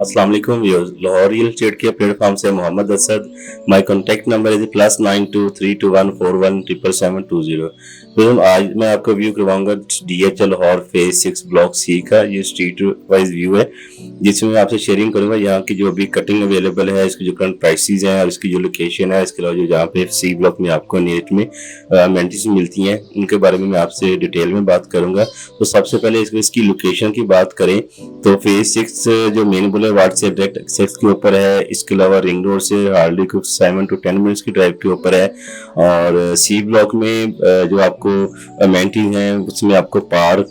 अस्सलाम वालेकुम viewers, Lahore real estate के प्लेटफॉर्म से Mohammad Asad. My contact number is +923214177720। फिर आज मैं आपको व्यू करवाऊंगा DHL Lahore phase 6 block C का। ये स्ट्रीट वाइज व्यू है जिसमें मैं आपसे शेयरिंग करूंगा यहाँ की जो अभी कटिंग अवेलेबल है, इसकी जो करंट प्राइसेस हैं और इसकी जो लोकेशन है। इसके अलावा जो जहाँ पे सी ब्लॉक में आपको नेट में अमेनिटीज मिलती हैं उनके बारे में मैं आपसे डिटेल में बात करूंगा। तो सबसे पहले इसकी लोकेशन की बात करें तो फेज 6 जो मेन बुलेवार्ड से डायरेक्ट एक्सेस के ऊपर है। इसके अलावा रिंग रोड से हार्डली कुछ 7 to 10 मिनट्स की ड्राइव के ऊपर है। और सी ब्लॉक में जो आपको अमेनिटीज हैं उसमें आपको पार्क,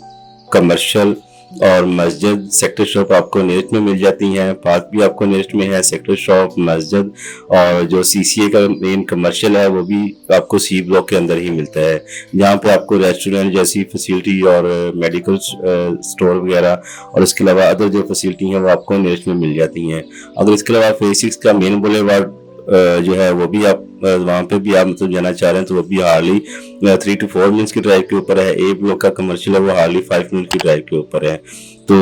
कमर्शियल और मस्जिद, सेक्टर शॉप आपको नियरेस्ट में मिल जाती हैं। पार्क भी आपको नियरेस्ट में है, सेक्टर शॉप, मस्जिद और जो CCA का मेन कमर्शियल है वो भी आपको सी ब्लॉक के अंदर ही मिलता है। यहाँ पे आपको रेस्टोरेंट जैसी फैसिलिटी और मेडिकल स्टोर वगैरह और इसके अलावा अदर जो फैसिलिटी हैं वो आपको नियरेस्ट में मिल जाती हैं। अगर इसके अलावा फेज 6 का मेन बुलेवार्ड जो है वो भी आप वहाँ पे भी आप मतलब जाना चाह रहे हैं तो वो भी हार्डली 3 to 4 मिनट्स की ड्राइव के ऊपर है। ए ब्लॉक का कमर्शियल है वो हार्डली 5 मिनट की ड्राइव के ऊपर है। तो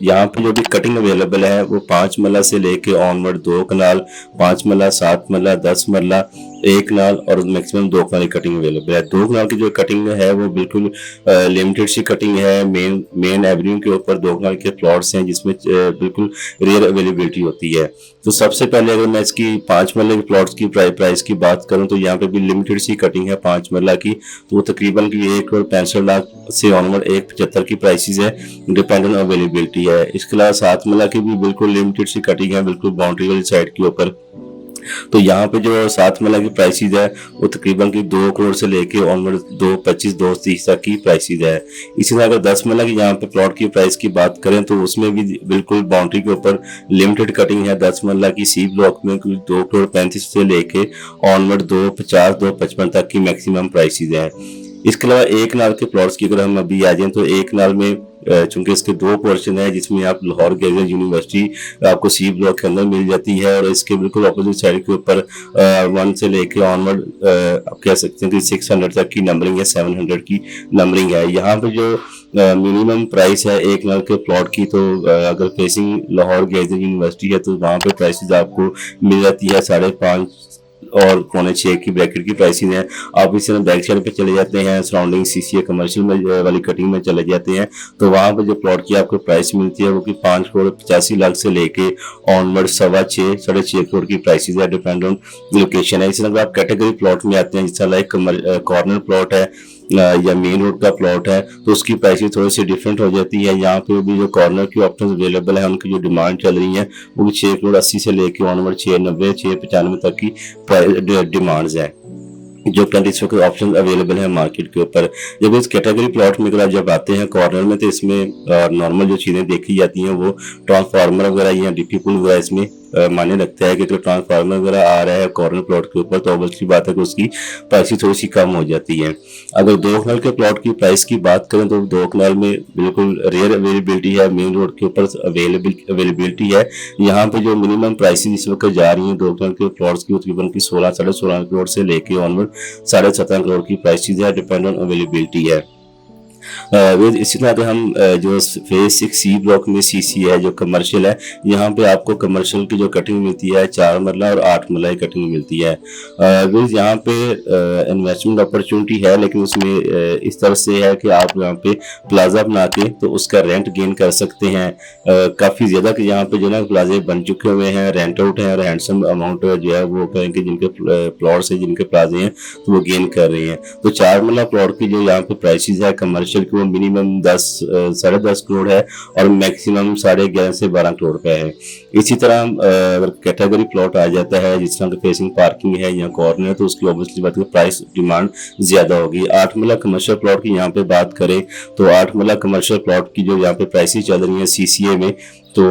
यहाँ पे जो भी कटिंग अवेलेबल है वो 5 मरला से लेके ऑनवर्ड 2 कनाल, 5 मरला, 7 मरला, 10 मरला, 1 कनाल और मैक्सिमम 2 कनाल की कटिंग अवेलेबल है। 2 कनाल की जो कटिंग है वो बिल्कुल लिमिटेड सी कटिंग है। मेन एवेन्यू के ऊपर 2 कनाल के प्लॉट्स हैं जिसमें बिल्कुल रेयर अवेलेबिलिटी होती है। तो सबसे पहले अगर मैं इसकी 5 मरले के प्लॉट्स की प्राइस की बात करूं तो यहाँ पे भी लिमिटेड सी कटिंग है 5 मरला की। तो वो तकरीबन की 1,65,00,000 से ऑनवर्ड 1,75 की प्राइसेस है, डिपेंडेंट अवेलेबिलिटी है। इसके अलावा 7 मरला की भी बिल्कुल लिमिटेड सी कटिंग है, बिल्कुल बाउंड्री वाली साइड के ऊपर। तो यहाँ पे जो 7 मरला की प्राइसेस है वो तकरीबन की 2 करोड़ से लेके ऑनवर्ड 2,25, 2,30 तक की प्राइसेस है। इसी तरह अगर 10 मरला की यहाँ पे प्लॉट की प्राइस की बात करें तो उसमें भी बिल्कुल बाउंड्री के ऊपर लिमिटेड कटिंग है। 10 मरला की सी ब्लॉक में 2,35 से लेके ऑनवर्ड 2,50, 2,55 तक की मैक्सिमम प्राइसेस है। इसके अलावा 1 कनाल के प्लॉट्स की अगर हम अभी आ जाए तो 1 कनाल में चूंकि इसके 2 पोर्शन है जिसमें आप लाहौर गवर्नमेंट यूनिवर्सिटी आपको सी ब्लॉक के अंदर मिल जाती है और इसके बिल्कुल अपोजिट साइड के ऊपर 1 से लेके ऑनवर्ड आप कह सकते हैं कि 600 तक की नंबरिंग है, 700 की नंबरिंग है। यहाँ पे जो मिनिमम प्राइस है 1 कनाल के प्लॉट की तो अगर फेसिंग लाहौर गवर्नमेंट यूनिवर्सिटी है तो वहाँ पे प्राइसेस आपको मिल जाती है 5.5 और 5.25 की ब्रैकेट की प्राइसिंग है। आप इस तरह बैक साइड पे चले जाते हैं, सराउंडिंग CCA कमर्शियल में वाली कटिंग में चले जाते हैं तो वहां पे जो प्लॉट की आपको प्राइस मिलती है वो कि 5,85,00,000 से लेके ऑनवर्ड 6.25, 6.5 करोड़ की प्राइसेस है, डिपेंड ऑन लोकेशन है। इसी तरह आप कैटेगरी प्लॉट में आते हैं जिस तरह लाइक कॉर्नर प्लॉट है या मेन रोड का प्लॉट है तो उसकी प्राइसेस थोड़ी सी डिफरेंट हो जाती है। यहाँ पे भी जो कॉर्नर की ऑप्शन अवेलेबल है उनकी जो डिमांड चल रही है वो भी 6,80 से लेके ऑनवर्ड 6,90, 6,95 तक की डिमांड्स है जो करंट इस वक्त ऑप्शन अवेलेबल है मार्केट के ऊपर। जब इस कैटेगरी प्लॉट में अगर जब आते हैं कॉर्नर में तो इसमें नॉर्मल जो चीजें देखी जाती हैं वो ट्रांसफार्मर वगैरह या DP पुल वगैरह इसमें माने लगता है कि अगर ट्रांसफार्मर वगैरह आ रहा है कॉर्नर प्लॉट के ऊपर तो ऑब्वियसली बात है कि उसकी प्राइस थोड़ी सी कम हो जाती है। अगर 2 कनाल के प्लॉट की प्राइस की बात करें तो 2 कनाल में बिल्कुल रेयर अवेलेबिलिटी है, मेन रोड के ऊपर अवेलेबिलिटी है। यहाँ पे जो मिनिमम प्राइसेस इस वक्त जा रही है 2 कनाल के प्लॉट्स की तकरीबन की 16, 16.5 करोड़ से लेके ऑनवर्ड 17.5 करोड़ की प्राइसेस है, डिपेंड ऑन अवेलेबिलिटी है। इसी तरह हम जो फेज 6 सी ब्लॉक में CC है जो कमर्शियल है, यहाँ पे आपको कमर्शियल की जो कटिंग मिलती है 4 मरला और 8 मरला की कटिंग मिलती है। यहाँ पे इन्वेस्टमेंट अपॉर्चुनिटी है लेकिन उसमें इस तरह से है कि आप यहाँ पे प्लाजा बना के तो उसका रेंट गेन कर सकते हैं काफी ज्यादा। कि यहाँ पे जो ना प्लाजे बन चुके हुए हैं, रेंट आउट है और हैंडसम अमाउंट जो है वो करेंगे जिनके प्लॉट्स है, जिनके प्लाजे हैं तो वो गेन कर रहे हैं। तो 4 मरला प्लॉट की जो यहाँ पे प्राइसेस है कमर्शियल की वो मिनिमम 10, 10.5 करोड़ है और मैक्सिमम 11.5 से 12 करोड़ रुपए है। इसी तरह अगर कैटेगरी प्लॉट आ जाता है जिस तरह फेसिंग पार्किंग है या कॉर्नर है तो उसकी ऑब्वियसली बात है प्राइस डिमांड ज्यादा होगी। 8 मरला कमर्शियल प्लॉट की यहाँ पे बात करें तो 8 मरला कमर्शियल प्लॉट की जो यहाँ पे प्राइसेस चल रही है CCA में तो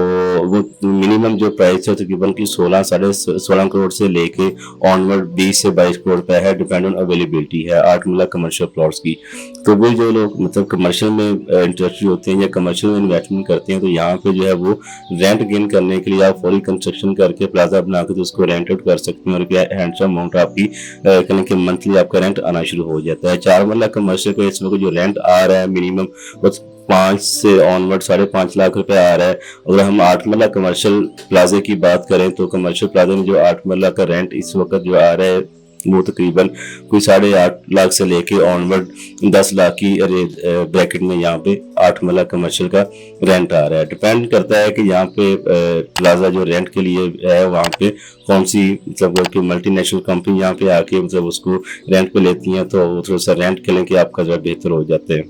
वो मिनिमम जो प्राइस है तकरीबन की 16, 16.5 करोड़ से लेके ऑनवर्ड 20 से 22 करोड़ रुपए है, डिपेंड ऑन अवेलेबिलिटी है 8 मरला कमर्शियल प्लॉट्स की। तो वो जो लोग मतलब कमर्शियल में इंटरेस्टेड होते हैं या कमर्शियल में इन्वेस्टमेंट करते हैं तो यहाँ पे जो है वो रेंट गेन करने के लिए आप फुली कंस्ट्रक्शन करके प्लाजा बना के तो उसको रेंट आउट कर सकते हैं और क्या हैंडसम अमाउंट आपकी कहें कि मंथली आपका रेंट आना शुरू हो जाता है। 4 मरला कमर्शियल का इस वक्त जो रेंट आ रहा है मिनिमम बस 5 से ऑनवर्ड 5.5 लाख रुपए आ रहा है। अगर हम 8 मरला कमर्शियल प्लाजे की बात करें तो कमर्शियल प्लाजे में जो 8 मरला का रेंट इस वक्त जो आ रहा है वो तकरीबन कोई 8.5 लाख से लेके ऑनवर्ड 10 लाख की ब्रैकेट में यहाँ पे 8 मरला कमर्शियल का रेंट आ रहा है। डिपेंड करता है कि यहाँ पे प्लाजा जो रेंट के लिए है वहाँ पे कौन सी मतलब कि मल्टीनेशनल कंपनी यहाँ पे आके मतलब उसको रेंट पे लेती हैं तो थोड़ा सा रेंट के लेके आपका जो बेहतर हो जाता है।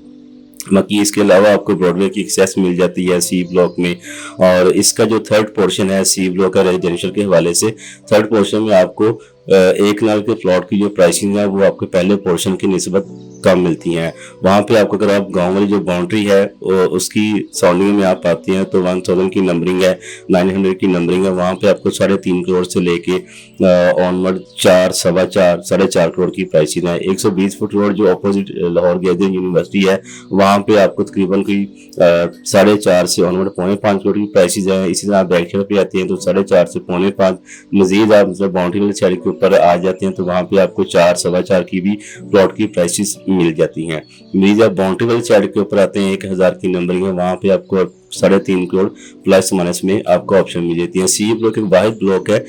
बाकी इसके अलावा आपको ब्रॉडवे की एक्सेस मिल जाती है सी ब्लॉक में। और इसका जो थर्ड पोर्शन है सी ब्लॉक का रेजिडेंशियल के हवाले से, थर्ड पोर्शन में आपको 1 लाख के प्लॉट की जो प्राइसिंग है वो आपको पहले पोर्शन की निस्बत कम मिलती हैं। वहाँ पे आपको अगर आप गांव वाली जो बाउंड्री है उसकी सराउंडिंग में आप आते हैं तो 1000 की नंबरिंग है, 900 की नंबरिंग है, वहाँ पे आपको 3.5 करोड़ से लेके ऑनवर्ड 4, सवा 4, 4.5 करोड़ की प्राइसिंग है। 120 फुट रोड जो अपोजिट लाहौर गैदरिंग यूनिवर्सिटी है वहाँ पे आपको तकरीबन कोई 4.5 से ऑनवर्ड 5.5 करोड़ की प्राइसिस है। इसी तरह आप बैक साइड पे आते हैं तो 4.5 से 5.5 मजीद आप मतलब बाउंड्री वाली साइड के ऊपर आ जाते हैं तो वहाँ पे आपको 4, सवा 4 की भी प्लॉट की प्राइसेस मिल जाती हैं। मजीद आप बाउंड्री वाली साइड के ऊपर आते हैं 1000 की नंबरिंग है, वहाँ पे आपको 3.5 करोड़ प्लस माइनस में आपको ऑप्शन मिल जाती है। सी ब्लॉक एक वाहिद ब्लॉक है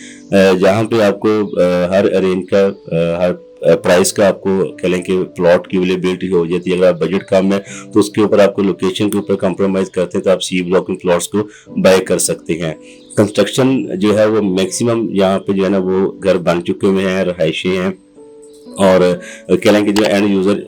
जहाँ पे आपको हर रेंज का हर प्राइस का आपको कह लें कि प्लॉट की अवेलेबिलिटी हो जाती है। अगर आप बजट कम है तो उसके ऊपर आपको लोकेशन के ऊपर कॉम्प्रोमाइज करते हैं तो आप सी ब्लॉक में प्लॉट्स को बाय कर सकते हैं। कंस्ट्रक्शन जो है वो मैक्सिमम यहाँ पे जो है ना वो घर बन चुके हुए हैं, रहायशें हैं और कह लें कि जो एंड यूज़र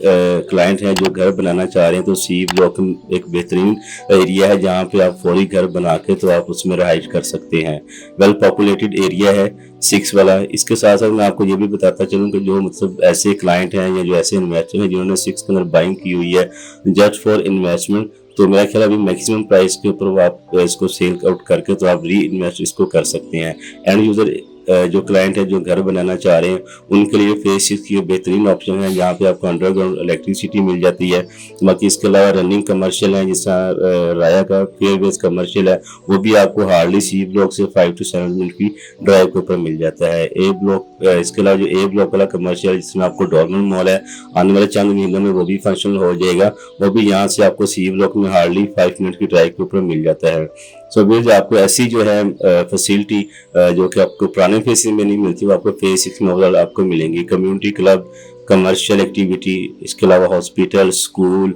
क्लाइंट हैं जो घर बनाना चाह रहे हैं तो सी ब्लॉक एक बेहतरीन एरिया है जहाँ पे आप फौरी घर बना के तो आप उसमें रहाइश कर सकते हैं। वेल पॉपुलेटेड एरिया है 6 वाला। इसके साथ साथ मैं आपको ये भी बताता चलूँ कि जो मतलब ऐसे क्लाइंट हैं या जो ऐसे इन्वेस्टर हैं जिन्होंने 6 के अंदर बाइंग की हुई है जस्ट फॉर इन्वेस्टमेंट, तो मेरा ख्याल अभी मैक्सिमम प्राइस के ऊपर आप इसको सेल आउट करके तो आप री इन्वेस्ट इसको कर सकते हैं। एंड यूज़र जो क्लाइंट है जो घर बनाना चाह रहे हैं उनके लिए फेज 6 की बेहतरीन ऑप्शन है। यहाँ पे आपको अंडरग्राउंड इलेक्ट्रिसिटी मिल जाती है। बाकी इसके अलावा रनिंग कमर्शियल है जिस राया का फेयर बेस कमर्शियल है वो भी आपको हार्डली सी ब्लॉक से 5 to 7 मिनट की ड्राइव के ऊपर मिल जाता है। ए ब्लॉक इसके अलावा जो ए ब्लॉक वाला कमर्शियल जिसमें आपको डॉर्मन मॉल है आने वाले चंद महीनों में वो भी फंक्शनल हो जाएगा, वो भी यहाँ से आपको सी ब्लॉक में हार्डली 5 मिनट की ड्राइव के ऊपर मिल जाता है। सो so, आपको ऐसी जो है फैसिलिटी जो कि आपको पुराने फेज में नहीं मिलती वो आपको फेज 6 में ओवरऑल आपको मिलेंगी। कम्युनिटी क्लब, कमर्शियल एक्टिविटी, इसके अलावा हॉस्पिटल, स्कूल,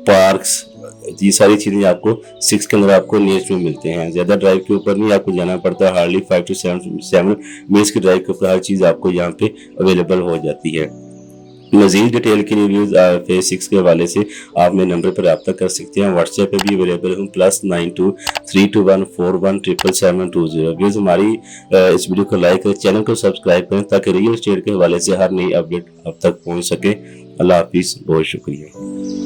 पार्क्स, ये सारी चीज़ें आपको 6 के अंदर आपको नियरेस्ट में मिलते हैं। ज़्यादा ड्राइव के ऊपर नहीं आपको जाना पड़ता, हार्डली 5 to 7 मिनट्स की ड्राइव के ऊपर हर चीज़ आपको यहाँ पे अवेलेबल हो जाती है। मज़ीद डिटेल की रिव्यूज़ फेज 6 के हवाले से आप मेरे नंबर पर रब्ता कर सकते हैं। व्हाट्सएप पे भी अवेलेबल हूँ +92 321 41 77720। व्यूज़ हमारी इस वीडियो को लाइक करें, चैनल को सब्सक्राइब करें ताकि रियल एस्टेट के हवाले से हर नई अपडेट अब तक पहुँच सके। अल्लाह हाफिज़, बहुत शुक्रिया।